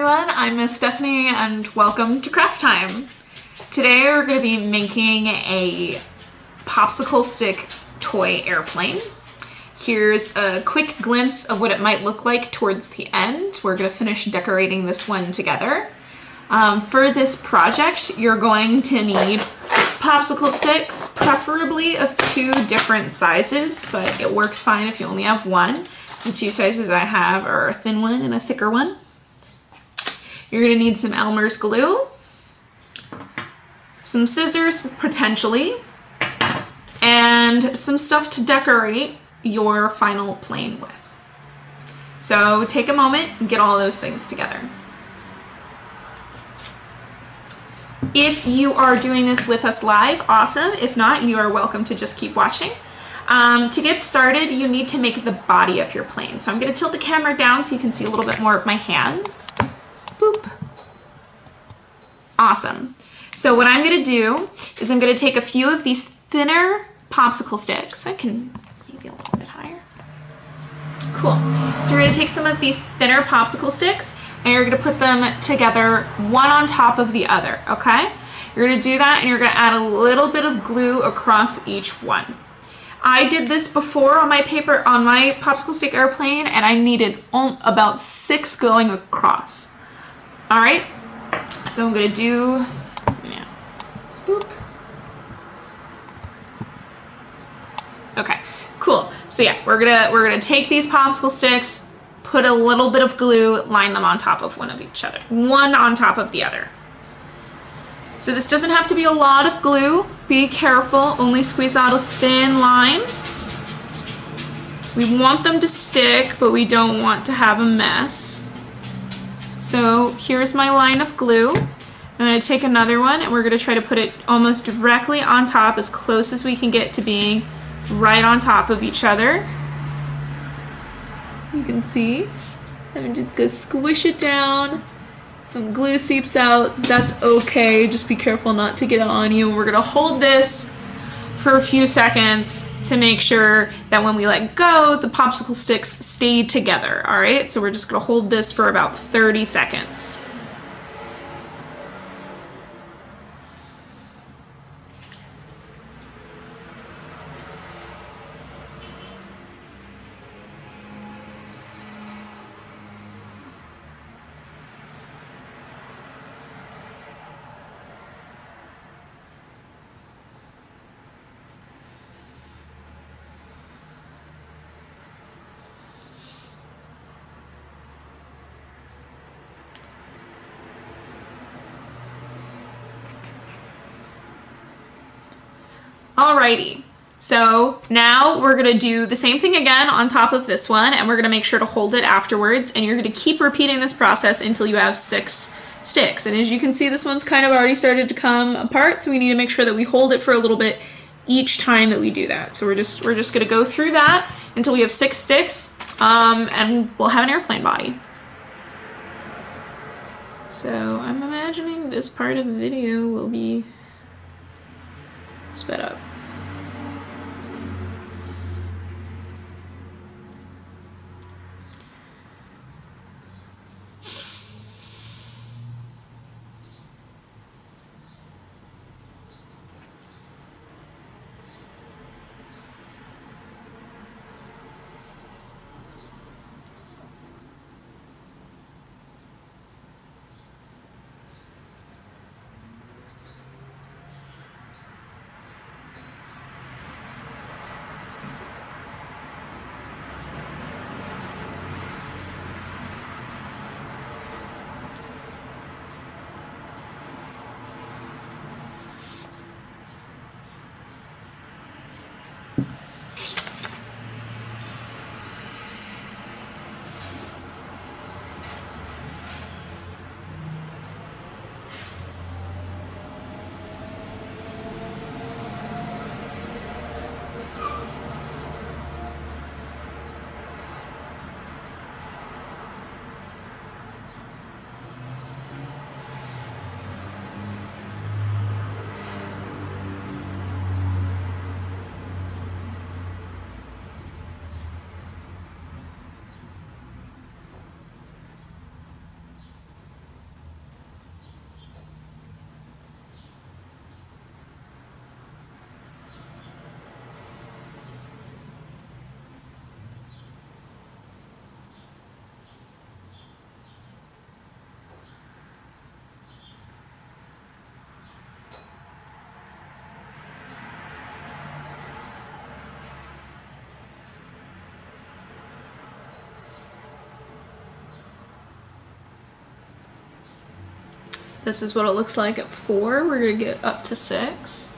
everyone, I'm Miss Stephanie and welcome to Craft Time. Today we're going to be making a popsicle stick toy airplane. Here's a quick glimpse of what it might look like towards the end. We're going to finish decorating this one together. For this project, you're going to need popsicle sticks, preferably of 2 different sizes, but it works fine if you only have one. The 2 sizes I have are a thin one and a thicker one. You're going to need some Elmer's glue, some scissors potentially, and some stuff to decorate your final plane with. So take a moment and get all those things together. If you are doing this with us live, awesome. If not, you are welcome to just keep watching. To get started, you need to make the body of your plane. So I'm going to tilt the camera down so you can see a little bit more of my hands. Boop. Awesome. So what I'm going to do is I'm going to take a few of these thinner popsicle sticks. I can maybe a little bit higher. Cool. So you're going to take some of these thinner popsicle sticks and you're going to put them together one on top of the other, okay? You're going to do that and you're going to add a little bit of glue across each one. I did this before on my popsicle stick airplane and I needed about 6 going across. All right, so I'm going to do, yeah, boop. Okay, cool. So yeah, we're gonna take these popsicle sticks, put a little bit of glue, line them on top of one on top of the other. So this doesn't have to be a lot of glue. Be careful, only squeeze out a thin line. We want them to stick, but we don't want to have a mess. So here's my line of glue. I'm going to take another one and we're going to try to put it almost directly on top, as close as we can get to being right on top of each other. You can see. I'm just going to squish it down. Some glue seeps out. That's okay. Just be careful not to get it on you. We're going to hold this for a few seconds to make sure that when we let go, the popsicle sticks stay together. All right, so we're just going to hold this for about 30 seconds. Alrighty, so now we're going to do the same thing again on top of this one, and we're going to make sure to hold it afterwards, and you're going to keep repeating this process until you have 6 sticks. And as you can see, this one's kind of already started to come apart, so we need to make sure that we hold it for a little bit each time that we do that. So we're just going to go through that until we have 6 sticks, and we'll have an airplane body. So I'm imagining this part of the video will be sped up. So this is what it looks like at 4. We're going to get up to 6.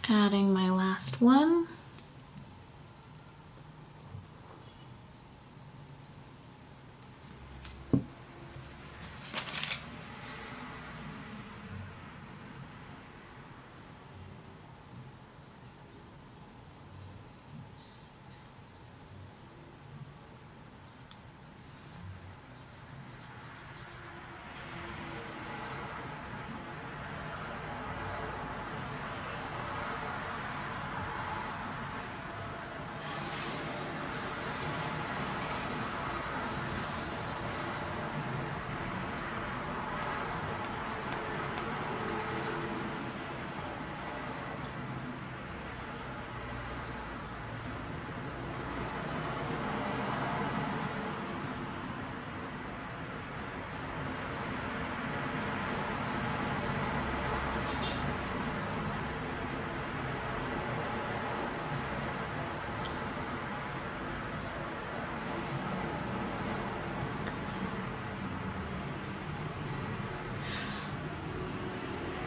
Adding my last one.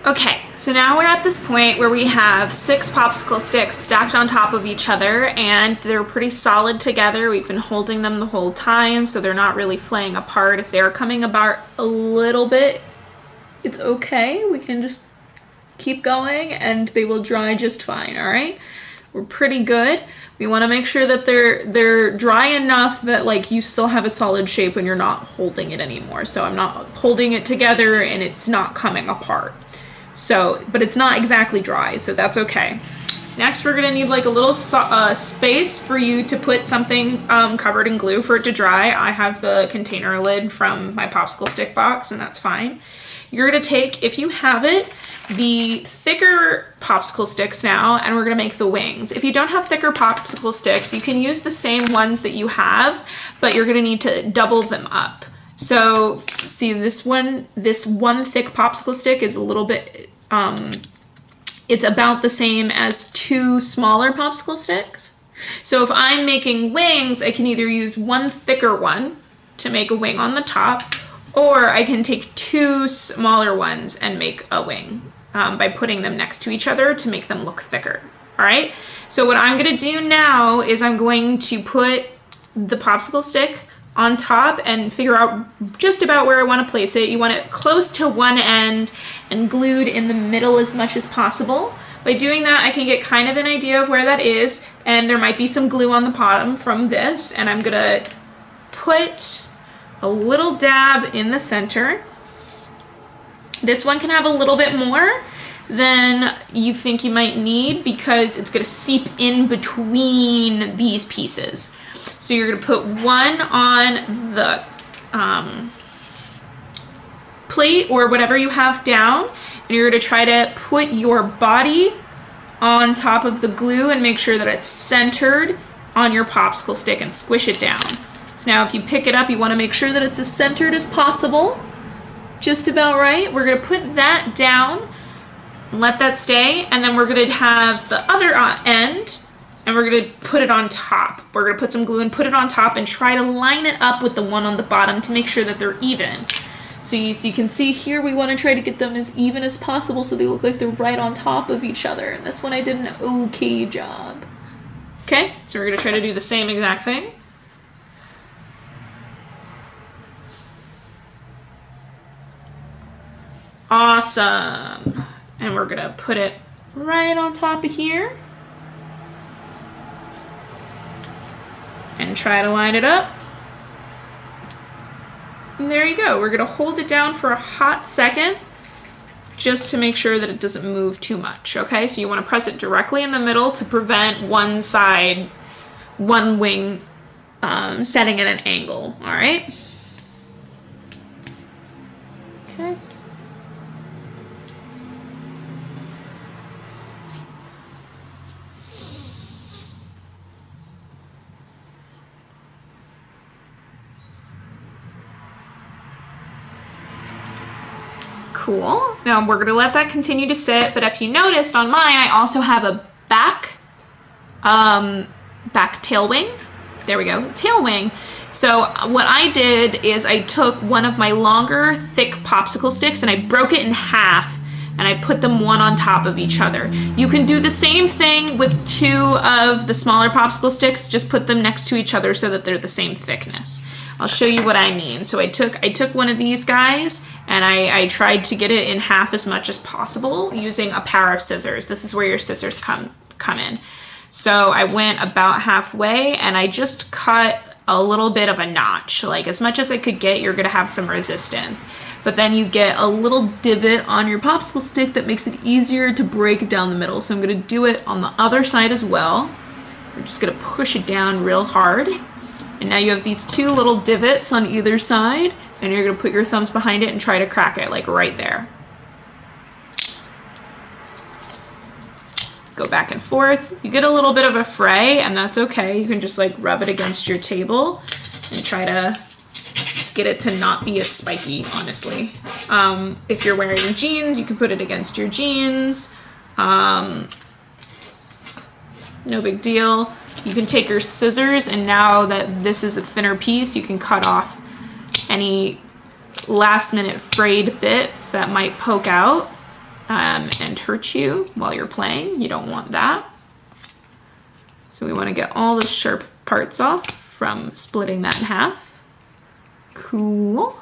Okay, so now we're at this point where we have 6 popsicle sticks stacked on top of each other, and they're pretty solid together. We've been holding them the whole time, so they're not really flaying apart. If they're coming apart a little bit, it's okay. We can just keep going and they will dry just fine, all right? We're pretty good. We want to make sure that they're dry enough that like you still have a solid shape when you're not holding it anymore. So I'm not holding it together and it's not coming apart. So, but it's not exactly dry, so that's okay. Next, we're gonna need like a little space for you to put something covered in glue for it to dry. I have the container lid from my popsicle stick box, and that's fine. You're gonna take, if you have it, the thicker popsicle sticks now, and we're gonna make the wings. If you don't have thicker popsicle sticks, you can use the same ones that you have, but you're gonna need to double them up. So see this one thick popsicle stick is a little bit, it's about the same as 2 smaller popsicle sticks. So if I'm making wings, I can either use one thicker one to make a wing on the top, or I can take 2 smaller ones and make a wing by putting them next to each other to make them look thicker. All right. So what I'm going to do now is I'm going to put the popsicle stick on top and figure out just about where I want to place it. You want it close to one end and glued in the middle as much as possible. By doing that, I can get kind of an idea of where that is, and there might be some glue on the bottom from this, and I'm gonna put a little dab in the center. This one can have a little bit more than you think you might need because it's gonna seep in between these pieces. So you're going to put one on the plate or whatever you have down, and you're going to try to put your body on top of the glue and make sure that it's centered on your popsicle stick and squish it down. So now if you pick it up, you want to make sure that it's as centered as possible. Just about right. We're going to put that down and let that stay, and then we're going to have the other end, and we're going to put it on top. We're going to put some glue and put it on top and try to line it up with the one on the bottom to make sure that they're even. So you can see here we want to try to get them as even as possible so they look like they're right on top of each other. And this one I did an okay job. Okay, so we're going to try to do the same exact thing. Awesome. And we're going to put it right on top of here. And try to line it up. And there you go. We're going to hold it down for a hot second just to make sure that it doesn't move too much. Okay, so you want to press it directly in the middle to prevent one side, one wing setting at an angle. All right. Okay. Cool. Now we're going to let that continue to sit, but if you noticed on mine, I also have a back tail wing. There we go, tail wing. So what I did is I took one of my longer, thick popsicle sticks and I broke it in half and I put them one on top of each other. You can do the same thing with two of the smaller popsicle sticks, just put them next to each other so that they're the same thickness. I'll show you what I mean. So I took one of these guys and I tried to get it in half as much as possible using a pair of scissors. This is where your scissors come in. So I went about halfway and I just cut a little bit of a notch, like as much as I could get. You're gonna have some resistance, but then you get a little divot on your popsicle stick that makes it easier to break it down the middle. So I'm gonna do it on the other side as well. We're just gonna push it down real hard. And now you have these two little divots on either side, and you're gonna put your thumbs behind it and try to crack it, like right there. Go back and forth. You get a little bit of a fray, and that's okay. You can just like rub it against your table and try to get it to not be as spiky, honestly. If you're wearing jeans, you can put it against your jeans. No big deal. You can take your scissors, and now that this is a thinner piece, you can cut off any last minute frayed bits that might poke out and hurt you while you're playing. You don't want that. So we want to get all the sharp parts off from splitting that in half. Cool.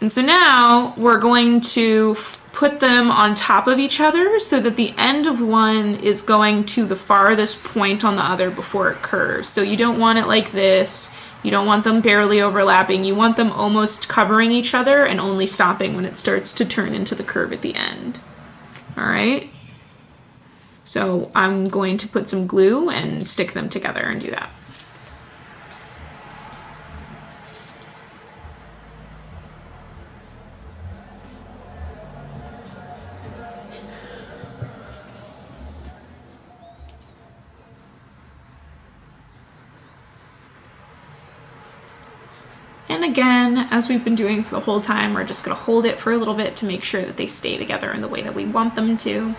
And so now we're going to put them on top of each other so that the end of one is going to the farthest point on the other before it curves. So you don't want it like this. You don't want them barely overlapping. You want them almost covering each other and only stopping when it starts to turn into the curve at the end. All right. So I'm going to put some glue and stick them together and do that. And again, as we've been doing for the whole time, we're just going to hold it for a little bit to make sure that they stay together in the way that we want them to.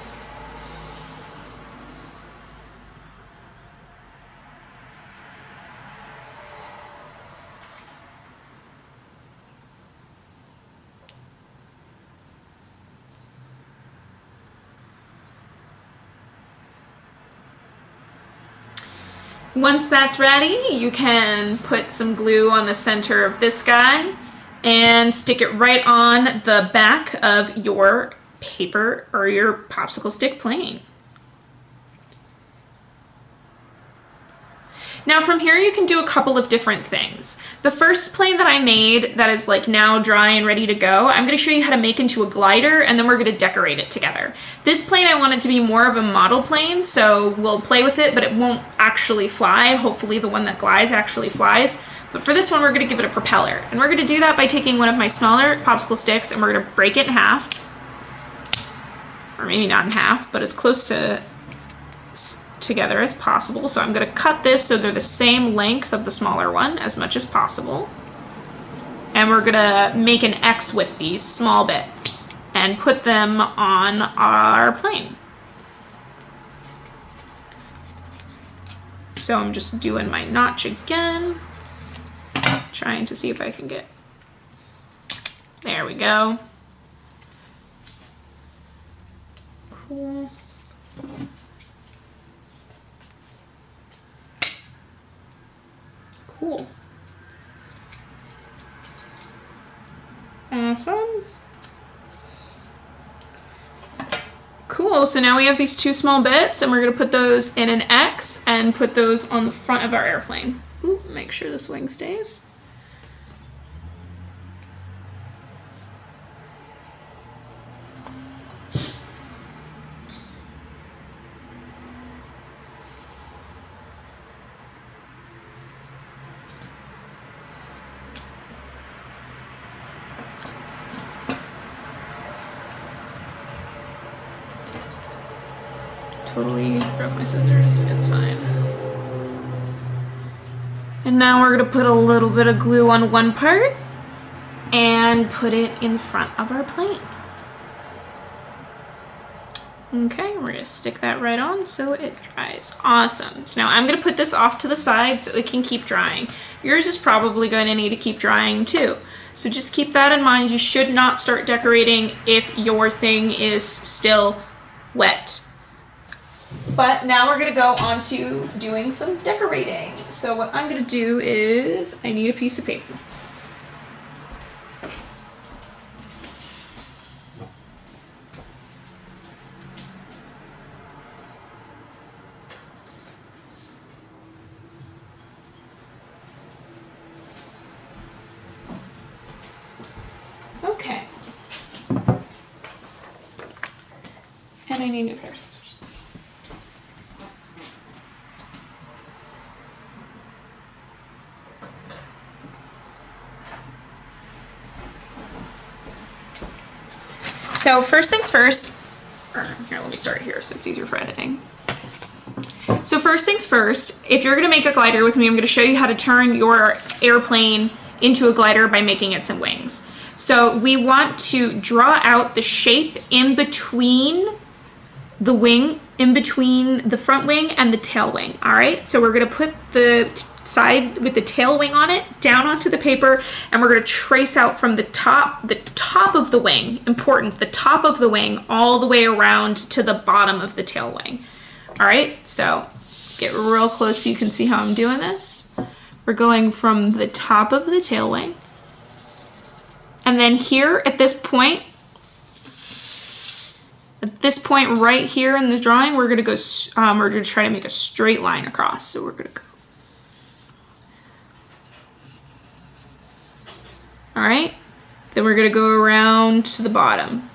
Once that's ready, you can put some glue on the center of this guy and stick it right on the back of your paper or your popsicle stick plane. Now from here you can do a couple of different things. The first plane that I made that is like now dry and ready to go, I'm going to show you how to make into a glider, and then we're going to decorate it together. This plane I want it to be more of a model plane, so we'll play with it, but it won't actually fly. Hopefully the one that glides actually flies. But for this one we're going to give it a propeller. And we're going to do that by taking one of my smaller popsicle sticks and we're going to break it in half. Or maybe not in half, but as close to together as possible. So I'm going to cut this so they're the same length of the smaller one as much as possible. And we're going to make an X with these small bits and put them on our plane. So I'm just doing my notch again, trying to see if I can get There we go. Cool. Cool. Awesome. Cool, so now we have these two small bits and we're gonna put those in an X and put those on the front of our airplane. Ooh, make sure this wing stays. Totally broke my scissors, it's fine. And now we're gonna put a little bit of glue on one part and put it in the front of our plane. Okay, we're gonna stick that right on so it dries. Awesome. So now I'm gonna put this off to the side so it can keep drying. Yours is probably gonna need to keep drying too. So just keep that in mind. You should not start decorating if your thing is still wet. But now we're gonna go on to doing some decorating. So what I'm gonna do is, I need a piece of paper. Okay. And I need a new pair of scissors. So first things first, here, let me start here so it's easier for editing. So first things first, if you're gonna make a glider with me, I'm gonna show you how to turn your airplane into a glider by making it some wings. So we want to draw out the shape in between the wing, in between the front wing and the tail wing, all right? So we're gonna put the side with the tail wing on it down onto the paper, and we're gonna trace out from the top of the wing, important, the top of the wing all the way around to the bottom of the tail wing. All right, so get real close so you can see how I'm doing this. We're going from the top of the tail wing, and then here at this point right here in the drawing, we're gonna go, we're gonna try to make a straight line across. So we're gonna go. All right, then we're gonna go around to the bottom.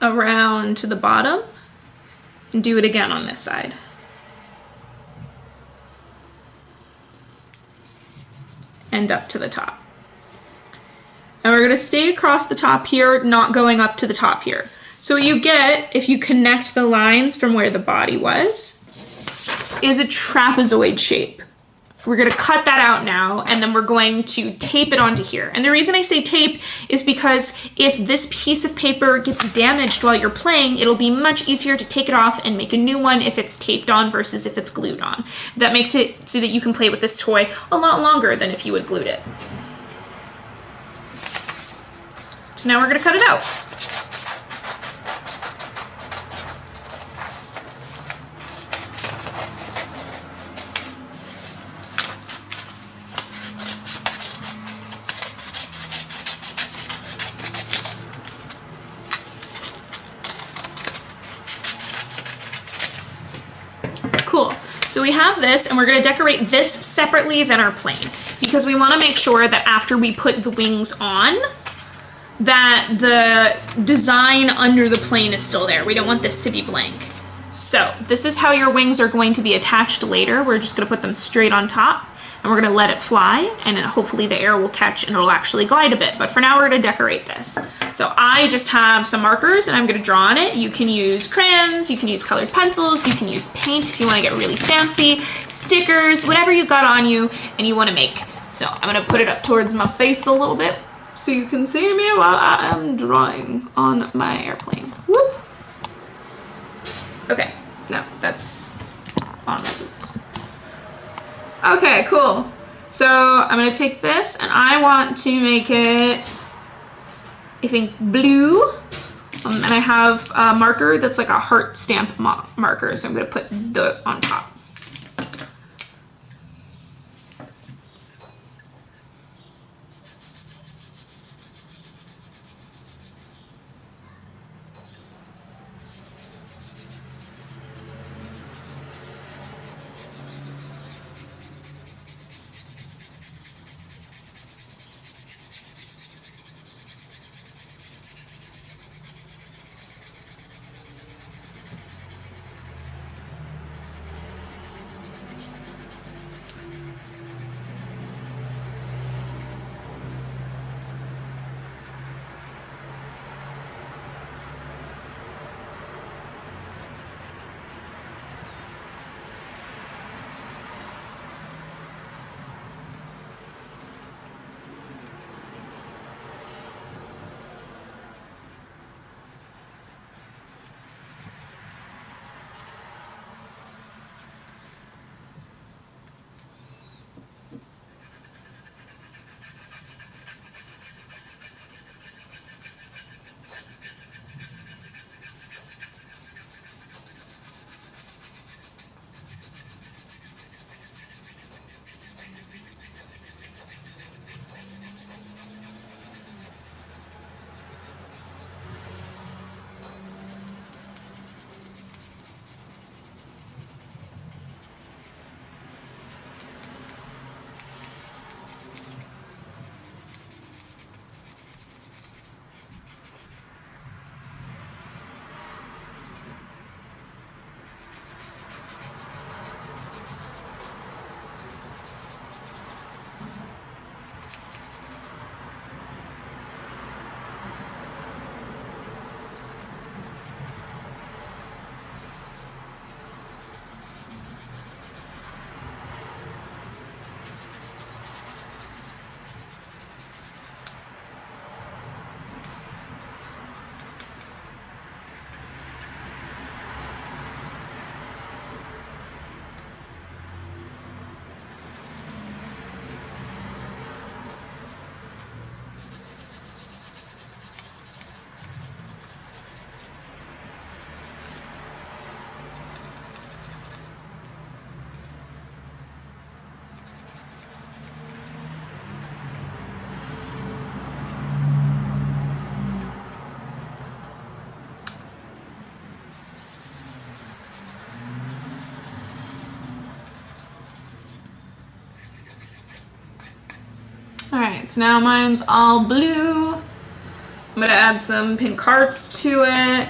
Around to the bottom, and do it again on this side. And up to the top. And we're gonna stay across the top here, not going up to the top here. So what you get, if you connect the lines from where the body was, is a trapezoid shape. We're gonna cut that out now, and then we're going to tape it onto here. And the reason I say tape is because if this piece of paper gets damaged while you're playing, it'll be much easier to take it off and make a new one if it's taped on versus if it's glued on. That makes it so that you can play with this toy a lot longer than if you had glued it. So now we're gonna cut it out. Cool. So we have this, and we're going to decorate this separately than our plane, because we want to make sure that after we put the wings on, that the design under the plane is still there. We don't want this to be blank. So this is how your wings are going to be attached later. We're just going to put them straight on top, and we're going to let it fly, and then hopefully the air will catch and it'll actually glide a bit. But for now, we're going to decorate this. So I just have some markers, and I'm going to draw on it. You can use crayons, you can use colored pencils, you can use paint if you want to get really fancy, stickers, whatever you got on you and you want to make. So I'm going to put it up towards my face a little bit so you can see me while I am drawing on my airplane. Whoop. Okay, no, that's on my boobs. Okay, cool. So I'm gonna take this, and I want to make it I think, blue. And I have a marker that's like a heart stamp marker, so I'm going to put the on top. Alright, so now mine's all blue. I'm going to add some pink hearts to it.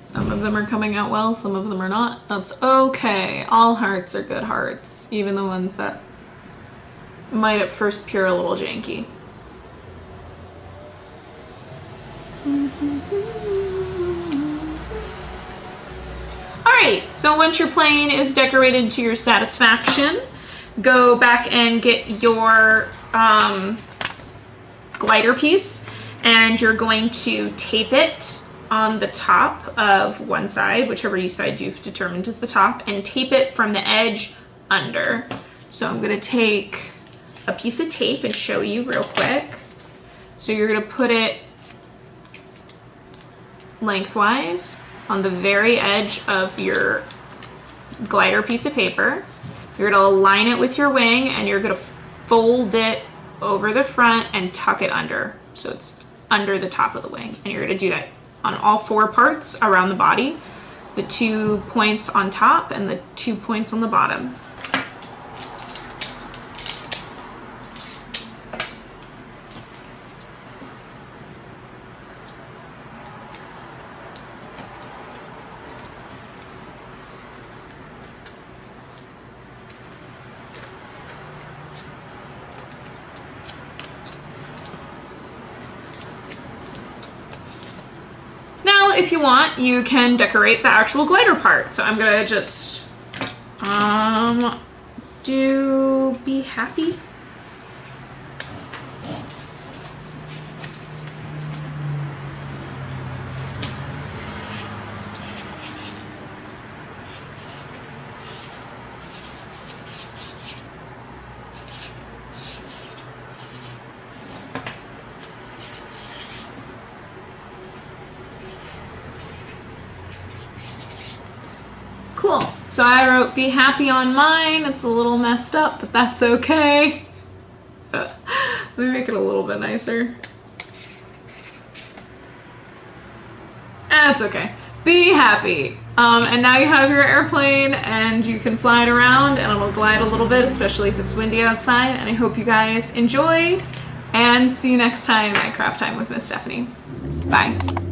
Some of them are coming out well, some of them are not. That's okay. All hearts are good hearts, even the ones that might at first appear a little janky. Alright, so once your plane is decorated to your satisfaction, go back and get your glider piece, and you're going to tape it on the top of one side, whichever side you've determined is the top, and tape it from the edge under. So I'm going to take a piece of tape and show you real quick. So you're going to put it lengthwise on the very edge of your glider piece of paper. You're going to align it with your wing, and you're going to fold it over the front and tuck it under, so it's under the top of the wing. And you're going to do that on all four parts around the body, the 2 points on top and the 2 points on the bottom. If you want, you can decorate the actual glider part. So I'm gonna just do Be Happy. Cool. So I wrote be happy on mine. It's a little messed up, but that's okay. Let me make it a little bit nicer. That's okay. Be happy. And now you have your airplane and you can fly it around and it'll glide a little bit, especially if it's windy outside. And I hope you guys enjoyed and see you next time at Craft Time with Miss Stephanie. Bye.